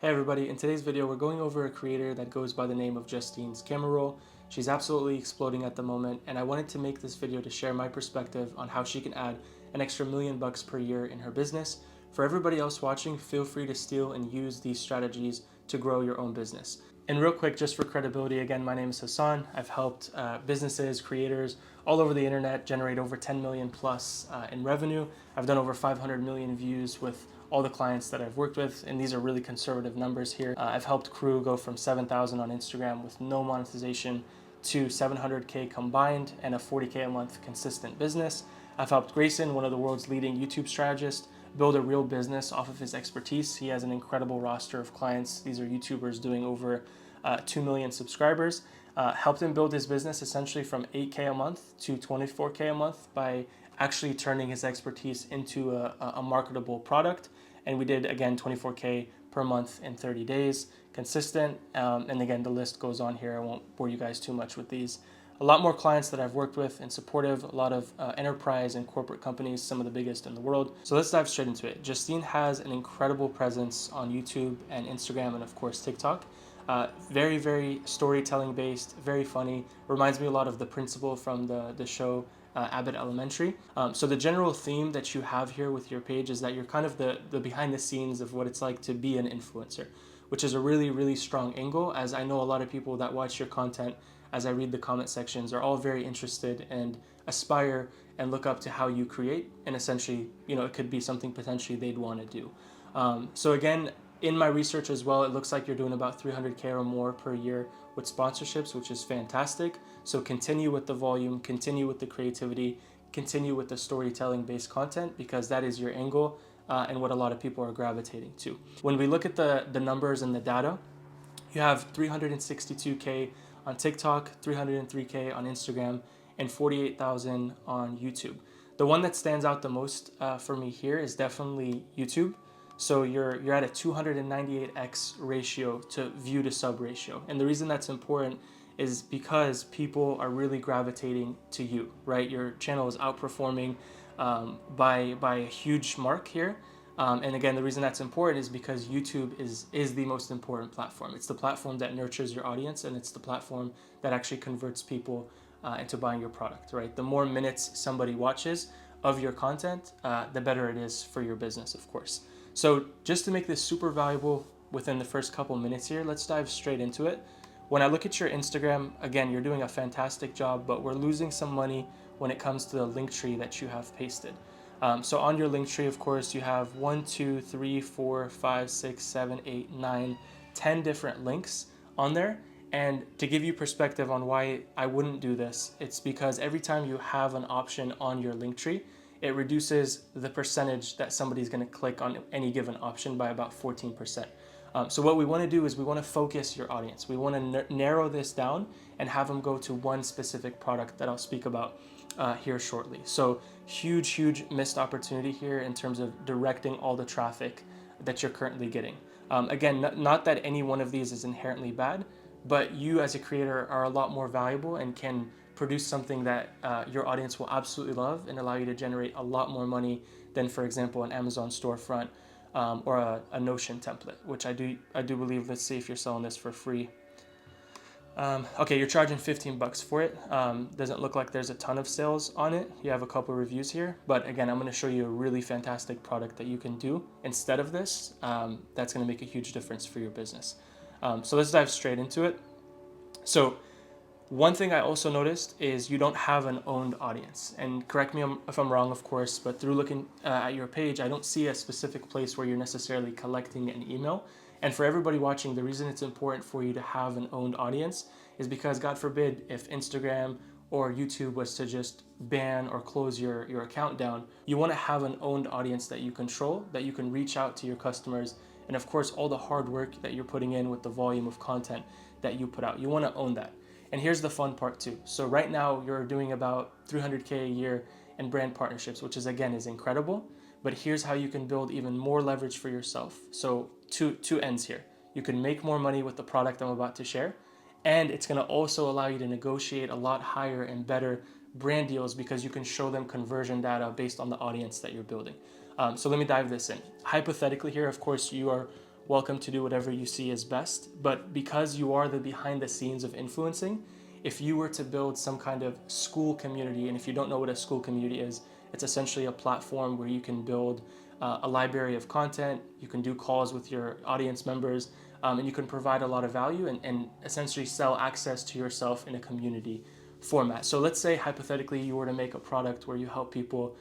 Hey everybody, in today's video we're going over a creator that goes by the name of Justine's camera roll. She's absolutely exploding at the moment, and I wanted to make this video to share my perspective on how she can add an extra $1,000,000 per year in her business. For everybody else watching, feel free to steal and use these strategies to grow your own business. And real quick, just for credibility, again, my name is Hassan. I've helped businesses, creators all over the internet generate over 10 million plus in revenue. I've done over 500 million views with all the clients that I've worked with, and these are really conservative numbers here. I've helped crew go from 7,000 on Instagram with no monetization to 700K combined and a 40K a month consistent business. I've helped Grayson, one of the world's leading YouTube strategists, build a real business off of his expertise. He has an incredible roster of clients. These are YouTubers doing over 2 million subscribers. Helped him build his business essentially from 8K a month to 24K a month by actually turning his expertise into a marketable product. And we did, again, 24K per month in 30 days, consistent. And again, the list goes on here. I won't bore you guys too much with these. A lot more clients that I've worked with and supportive, a lot of enterprise and corporate companies, some of the biggest in the world. So let's dive straight into it. Justine has an incredible presence on YouTube and Instagram and of course TikTok. Very, very storytelling based, very funny. Reminds me a lot of the principal from the show Abbott Elementary. So the general theme that you have here with your page is that you're kind of the behind the scenes of what it's like to be an influencer, which is a really, really strong angle, as I know a lot of people that watch your content, as I read the comment sections, are all very interested and aspire and look up to how you create, and essentially, it could be something potentially they'd want to do. So again, in my research as well, it looks like you're doing about 300K or more per year with sponsorships, which is fantastic. So continue with the volume, continue with the creativity, continue with the storytelling based content, because that is your angle and what a lot of people are gravitating to. When we look at the numbers and the data, you have 362K on TikTok, 303K on Instagram, and 48,000 on YouTube. The one that stands out the most for me here is definitely YouTube. So you're at a 298x ratio to view to sub ratio. And the reason that's important is because people are really gravitating to you, right? Your channel is outperforming by a huge mark here. And again, the reason that's important is because YouTube is the most important platform. It's the platform that nurtures your audience, and it's the platform that actually converts people into buying your product, right? The more minutes somebody watches of your content, the better it is for your business, of course. So just to make this super valuable within the first couple minutes here, let's dive straight into it. When I look at your Instagram, again, you're doing a fantastic job, but we're losing some money when it comes to the link tree that you have pasted. So on your link tree, of course, you have 1, 2, 3, 4, 5, 6, 7, 8, 9, 10 different links on there. And to give you perspective on why I wouldn't do this, it's because every time you have an option on your link tree, it reduces the percentage that somebody's going to click on any given option by about 14%. So what we want to do is we want to focus your audience. We want to narrow this down and have them go to one specific product that I'll speak about here shortly. So huge missed opportunity here in terms of directing all the traffic that you're currently getting. Again, not that any one of these is inherently bad, but you as a creator are a lot more valuable and can produce something that your audience will absolutely love and allow you to generate a lot more money than, for example, an Amazon storefront or a Notion template, which I do believe. Let's see if you're selling this for free. Okay, you're charging 15 bucks for it. Doesn't look like there's a ton of sales on it. You have a couple of reviews here, but again, I'm going to show you a really fantastic product that you can do instead of this. That's going to make a huge difference for your business. So let's dive straight into it. So one thing I also noticed is you don't have an owned audience. And correct me if I'm wrong, of course, but through looking at your page, I don't see a specific place where you're necessarily collecting an email. And for everybody watching, the reason it's important for you to have an owned audience is because, God forbid, if Instagram or YouTube was to just ban or close your account down, you want to have an owned audience that you control, that you can reach out to your customers, and of course, all the hard work that you're putting in with the volume of content that you put out. You want to own that. And here's the fun part too. So right now you're doing about 300K a year in brand partnerships, which is incredible. But here's how you can build even more leverage for yourself. So two ends here. You can make more money with the product I'm about to share, and it's going to also allow you to negotiate a lot higher and better brand deals because you can show them conversion data based on the audience that you're building. So let me dive this in. Hypothetically here, of course, you are welcome to do whatever you see is best. But because you are the behind the scenes of influencing, if you were to build some kind of school community, and if you don't know what a school community is, it's essentially a platform where you can build a library of content, you can do calls with your audience members, and you can provide a lot of value and essentially sell access to yourself in a community format. So let's say hypothetically you were to make a product where you help people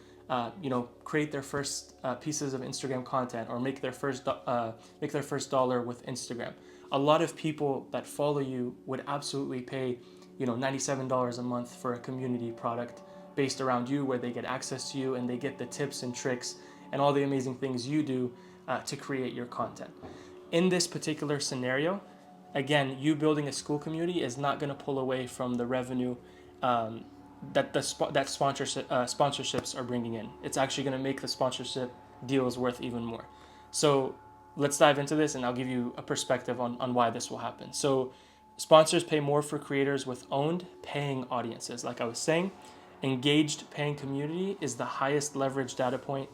create their first pieces of Instagram content or make their first dollar with Instagram. A lot of people that follow you would absolutely pay $97 a month for a community product based around you, where they get access to you and they get the tips and tricks and all the amazing things you do to create your content. In this particular scenario, again, you building a school community is not going to pull away from the revenue that sponsorships are bringing in. It's actually going to make the sponsorship deals worth even more. So let's dive into this, and I'll give you a perspective on why this will happen. So sponsors pay more for creators with owned paying audiences. Like I was saying, engaged paying community is the highest leverage data point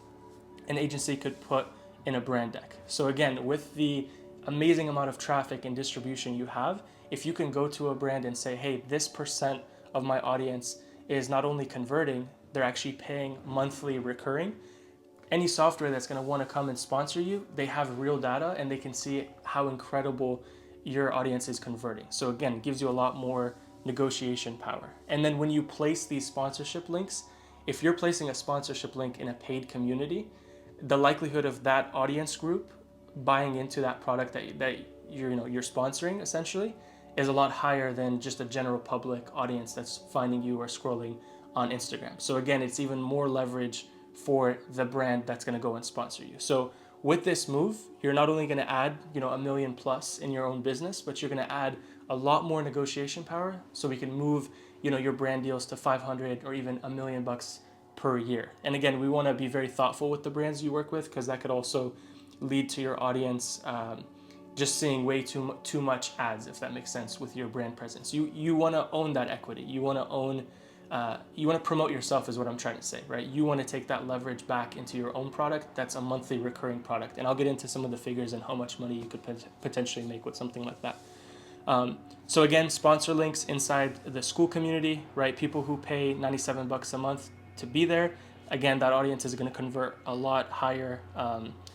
an agency could put in a brand deck. So again, with the amazing amount of traffic and distribution you have, if you can go to a brand and say, hey, this percent of my audience is not only converting, they're actually paying monthly recurring. Any software that's going to want to come and sponsor you, they have real data and they can see how incredible your audience is converting. So again, it gives you a lot more negotiation power. And then when you place these sponsorship links, if you're placing a sponsorship link in a paid community, the likelihood of that audience group buying into that product that you're sponsoring essentially is a lot higher than just a general public audience that's finding you or scrolling on Instagram. So again, it's even more leverage for the brand that's going to go and sponsor you. So with this move, you're not only going to add $1 million plus in your own business, but you're going to add a lot more negotiation power, so we can move your brand deals to 500 or even $1 million per year. And again, we want to be very thoughtful with the brands you work with, because that could also lead to your audience just seeing way too much ads, if that makes sense, with your brand presence. You want to own that equity. You want to own. You want to promote yourself, is what I'm trying to say, right? You want to take that leverage back into your own product. That's a monthly recurring product, and I'll get into some of the figures and how much money you could potentially make with something like that. So again, sponsor links inside the school community, right? People who pay $97 a month to be there. Again, that audience is going to convert a lot higher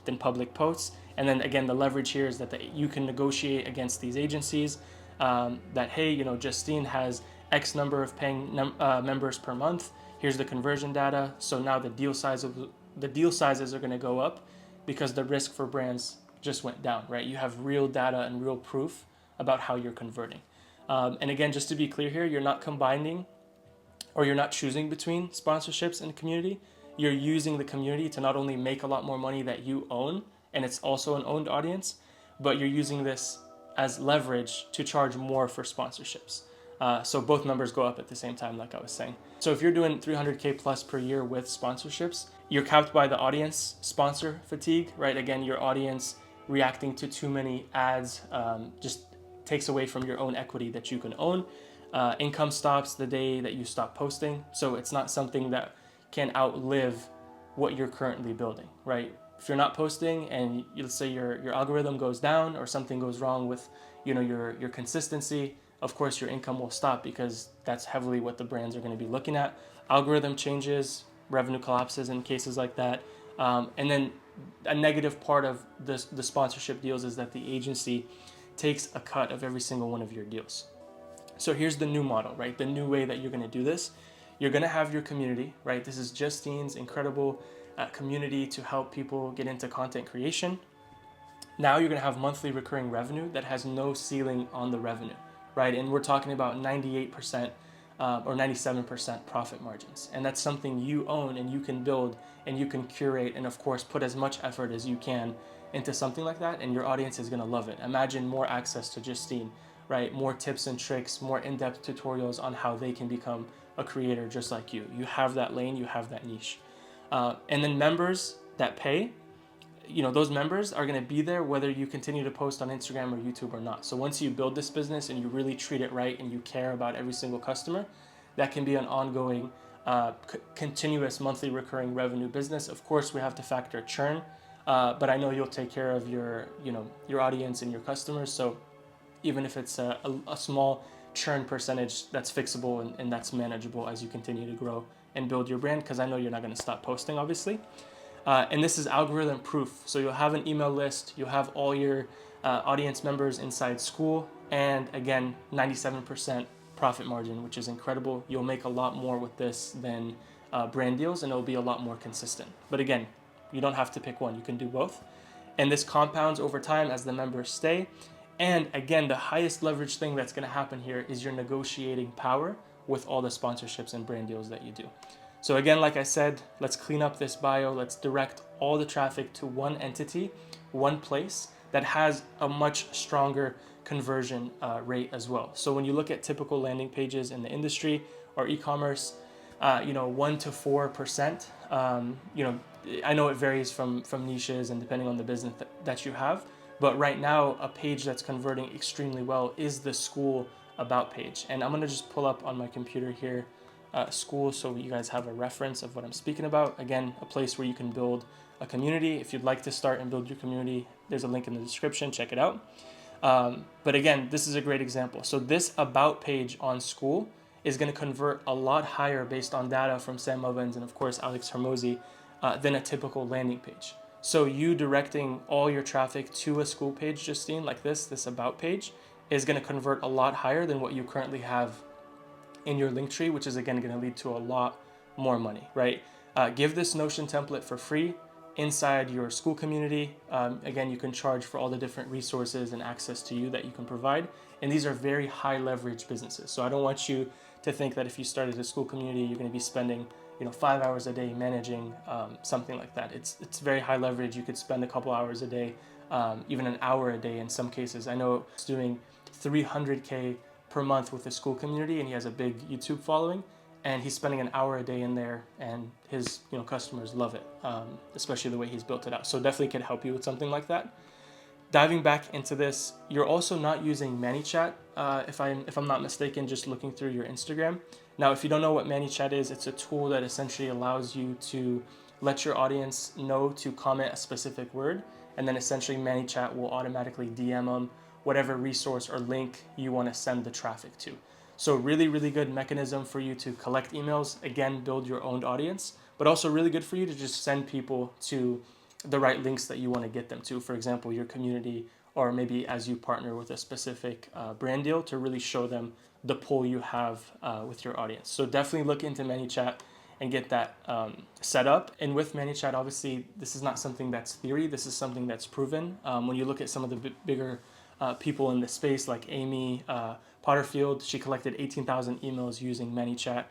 than public posts. And then again, the leverage here is that you can negotiate against these agencies that, hey, Justine has X number of paying members per month. Here's the conversion data. So now the deal sizes are going to go up because the risk for brands just went down, right? You have real data and real proof about how you're converting. And again, just to be clear here, you're not combining or you're not choosing between sponsorships and community. You're using the community to not only make a lot more money that you own, and it's also an owned audience, but you're using this as leverage to charge more for sponsorships. So both numbers go up at the same time, like I was saying. So if you're doing 300K plus per year with sponsorships, you're capped by the audience sponsor fatigue, right? Again, your audience reacting to too many ads just takes away from your own equity that you can own. Income stops the day that you stop posting. So it's not something that can outlive what you're currently building, right? If you're not posting and let's say your algorithm goes down or something goes wrong with your consistency, of course your income will stop, because that's heavily what the brands are going to be looking at. Algorithm changes, revenue collapses in cases like that. And then a negative part of the sponsorship deals is that the agency takes a cut of every single one of your deals. So here's the new model, right? The new way that you're going to do this. You're going to have your community, right? This is Justine's incredible community to help people get into content creation. Now you're going to have monthly recurring revenue that has no ceiling on the revenue, right? And we're talking about 98% or 97% profit margins. And that's something you own and you can build and you can curate and, of course, put as much effort as you can into something like that, and your audience is going to love it. Imagine more access to Justine, right? More tips and tricks, more in-depth tutorials on how they can become a creator just like you. You have that lane, you have that niche. And then members that pay, those members are going to be there whether you continue to post on Instagram or YouTube or not. So once you build this business and you really treat it right and you care about every single customer, that can be an ongoing, continuous monthly recurring revenue business. Of course, we have to factor churn but I know you'll take care of your audience and your customers. So even if it's a small churn percentage, that's fixable and that's manageable as you continue to grow and build your brand, because I know you're not going to stop posting, obviously. And this is algorithm proof. So you'll have an email list, you'll have all your audience members inside school, and again, 97% profit margin, which is incredible. You'll make a lot more with this than brand deals, and it'll be a lot more consistent. But again, you don't have to pick one, you can do both. And this compounds over time as the members stay. And again, the highest leverage thing that's going to happen here is your negotiating power with all the sponsorships and brand deals that you do. So again, like I said, let's clean up this bio. Let's direct all the traffic to one entity, one place that has a much stronger conversion rate as well. So when you look at typical landing pages in the industry or e-commerce, 1 to 4%. I know it varies from niches and depending on the business that you have. But right now, a page that's converting extremely well is the school about page. And I'm gonna just pull up on my computer here school so you guys have a reference of what I'm speaking about. Again, a place where you can build a community. If you'd like to start and build your community, there's a link in the description, check it out. But again, this is a great example. So this about page on school is gonna convert a lot higher based on data from Sam Ovens and of course Alex Hormozi than a typical landing page. So you directing all your traffic to a school page, Justine, like this about page, is going to convert a lot higher than what you currently have in your link tree, which is again going to lead to a lot more money, right? Give this Notion template for free inside your school community. Again, you can charge for all the different resources and access to you that you can provide. And these are very high leverage businesses. So I don't want you to think that if you started a school community, you're going to be spending 5 hours a day managing something like that. It's very high leverage. You could spend a couple hours a day, even an hour a day in some cases. I know it's doing 300K per month with the school community, and he has a big YouTube following, and he's spending an hour a day in there, and his customers love it, especially the way he's built it out. So definitely can help you with something like that. Diving back into this, you're also not using ManyChat, if I'm not mistaken, just looking through your Instagram. Now, if you don't know what ManyChat is, it's a tool that essentially allows you to let your audience know to comment a specific word, and then essentially ManyChat will automatically DM them whatever resource or link you want to send the traffic to. So really, really good mechanism for you to collect emails, again, build your own audience, but also really good for you to just send people to the right links that you want to get them to. For example, your community, or maybe as you partner with a specific brand deal to really show them the pull you have with your audience. So definitely look into ManyChat and get that set up. And with ManyChat, obviously, this is not something that's theory. This is something that's proven. When you look at some of the bigger people in the space, like Amy Potterfield, she collected 18,000 emails using ManyChat.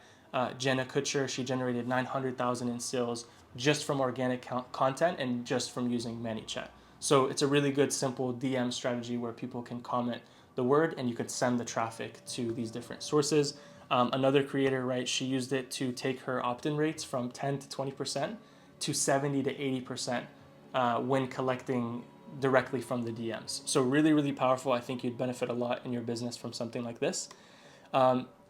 Jenna Kutcher, she generated 900,000 in sales just from organic content and just from using ManyChat. So it's a really good, simple DM strategy where people can comment the word and you could send the traffic to these different sources. Another creator, right, she used it to take her opt-in rates from 10 to 20% to 70 to 80% when collecting directly from the DMs. So really, really powerful. I think you'd benefit a lot in your business from something like this.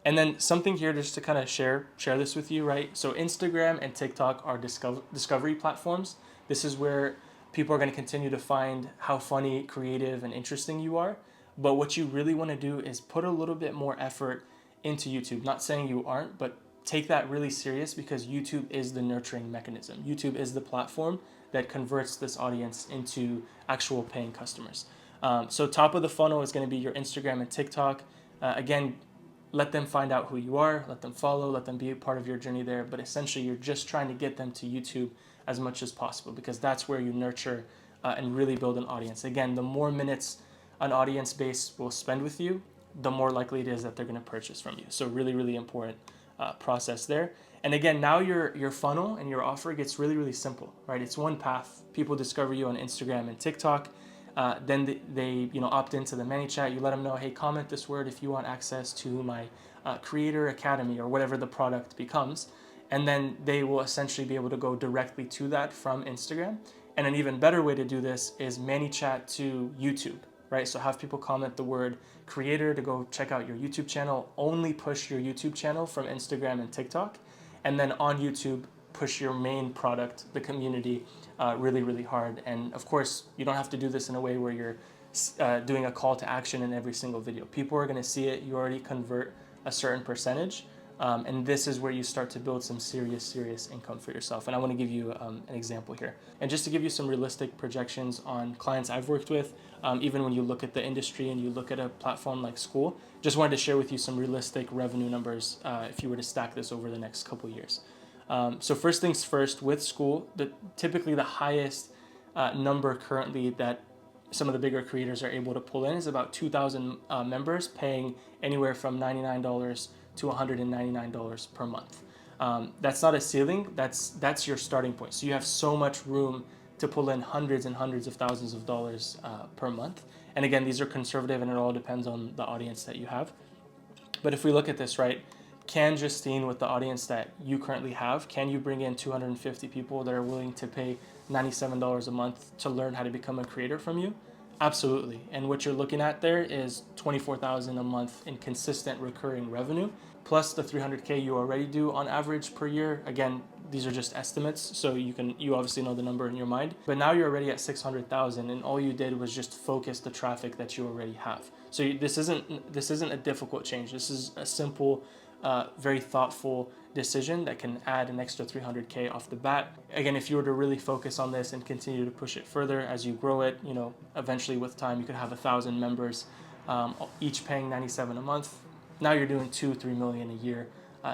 And then something here just to kind of share this with you, right? So Instagram and TikTok are discovery platforms. This is where people are going to continue to find how funny, creative, and interesting you are. But what you really want to do is put a little bit more effort into YouTube. Not saying you aren't, but take that really serious because YouTube is the nurturing mechanism. YouTube is the platform that converts this audience into actual paying customers. So top of the funnel is going to be your Instagram and TikTok. Again, let them find out who you are, let them follow, let them be a part of your journey there. But essentially, you're just trying to get them to YouTube as much as possible because that's where you nurture and really build an audience. Again, the more minutes an audience base will spend with you, the more likely it is that they're going to purchase from you. So really, really important process there. And again, now your funnel and your offer gets really, really simple, right? It's one path. People discover you on Instagram and TikTok. Then they opt into the ManyChat. You let them know, hey, comment this word if you want access to my Creator Academy or whatever the product becomes. And then they will essentially be able to go directly to that from Instagram. And an even better way to do this is ManyChat to YouTube, right? So have people comment the word creator to go check out your YouTube channel. Only push your YouTube channel from Instagram and TikTok. And then on YouTube, push your main product, the community, really, really hard. And of course, you don't have to do this in a way where you're doing a call to action in every single video. People are going to see it. You already convert a certain percentage. And this is where you start to build some serious income for yourself. And I want to give you an example here. And just to give you some realistic projections on clients I've worked with, even when you look at the industry and you look at a platform like School, just wanted to share with you some realistic revenue numbers if you were to stack this over the next couple years. So first things first, with School, typically the highest number currently that some of the bigger creators are able to pull in is about 2,000 members paying anywhere from $99 to $199 per month. That's not a ceiling, that's your starting point. So you have so much room to pull in hundreds and hundreds of thousands of dollars per month. And again, these are conservative and it all depends on the audience that you have. But if we look at this, right, can Justine, with the audience that you currently have, can you bring in 250 people that are willing to pay $97 a month to learn how to become a creator from you? Absolutely. And what you're looking at there is $24,000 a month in consistent recurring revenue, plus the $300K you already do on average per year. Again, these are just estimates, so you obviously know the number in your mind. But now you're already at 600,000, and all you did was just focus the traffic that you already have. So this isn't a difficult change. This is a simple, very thoughtful decision that can add an extra 300K off the bat. Again, if you were to really focus on this and continue to push it further as you grow it, eventually with time you could have 1,000 members, each paying $97 a month. Now you're doing 2-3 million a year,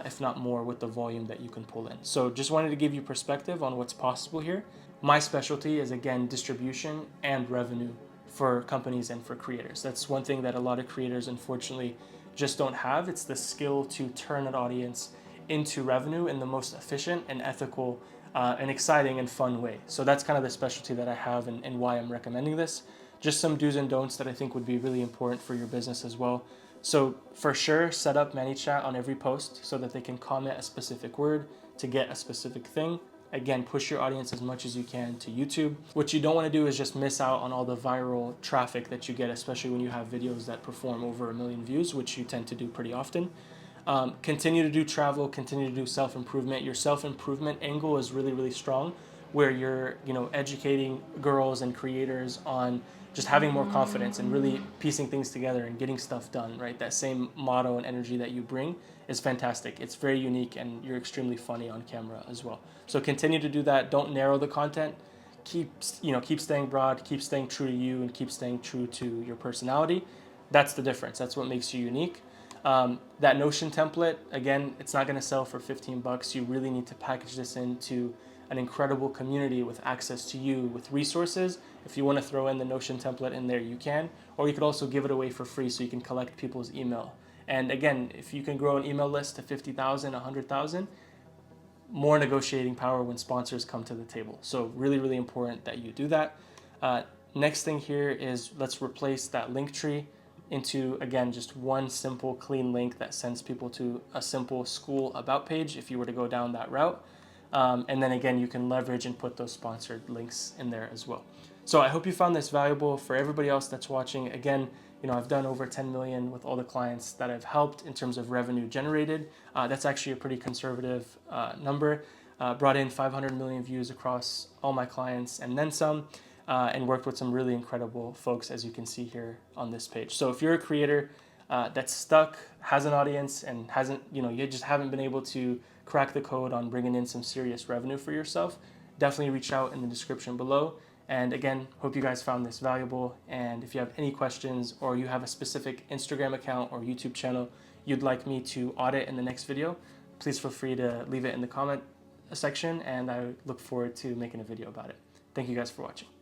if not more, with the volume that you can pull in. So just wanted to give you perspective on what's possible here. My specialty is, again, distribution and revenue for companies and for creators. That's one thing that a lot of creators unfortunately just don't have. It's the skill to turn an audience into revenue in the most efficient and ethical and exciting and fun way. So that's kind of the specialty that I have and why I'm recommending this. Just some do's and don'ts that I think would be really important for your business as well. So for sure, set up ManyChat on every post so that they can comment a specific word to get a specific thing. Again, push your audience as much as you can to YouTube. What you don't want to do is just miss out on all the viral traffic that you get, especially when you have videos that perform over 1 million views, which you tend to do pretty often. Continue to do travel, continue to do self-improvement. Your self-improvement angle is really, really strong, where you're, educating girls and creators on just having more confidence and really piecing things together and getting stuff done, right? That same motto and energy that you bring is fantastic. It's very unique and you're extremely funny on camera as well. So continue to do that. Don't narrow the content. Keep staying broad, keep staying true to you, and keep staying true to your personality. That's the difference. That's what makes you unique. That Notion template, again, it's not going to sell for 15 bucks. You really need to package this into an incredible community with access to you, with resources. If you want to throw in the Notion template in there, you can, or you could also give it away for free so you can collect people's email. And again, if you can grow an email list to 50,000, 100,000, more negotiating power when sponsors come to the table. So really, really important that you do that. Next thing here is let's replace that link tree into, again, just one simple, clean link that sends people to a simple School About page if you were to go down that route. And then again, you can leverage and put those sponsored links in there as well. So I hope you found this valuable. For everybody else that's watching, again, I've done over 10 million with all the clients that I've helped in terms of revenue generated. That's actually a pretty conservative number. Brought in 500 million views across all my clients and then some, and worked with some really incredible folks, as you can see here on this page. So if you're a creator that's stuck, has an audience, and you just haven't been able to crack the code on bringing in some serious revenue for yourself, definitely reach out in the description below. And again, hope you guys found this valuable. And if you have any questions or you have a specific Instagram account or YouTube channel you'd like me to audit in the next video, please feel free to leave it in the comment section, and I look forward to making a video about it. Thank you guys for watching.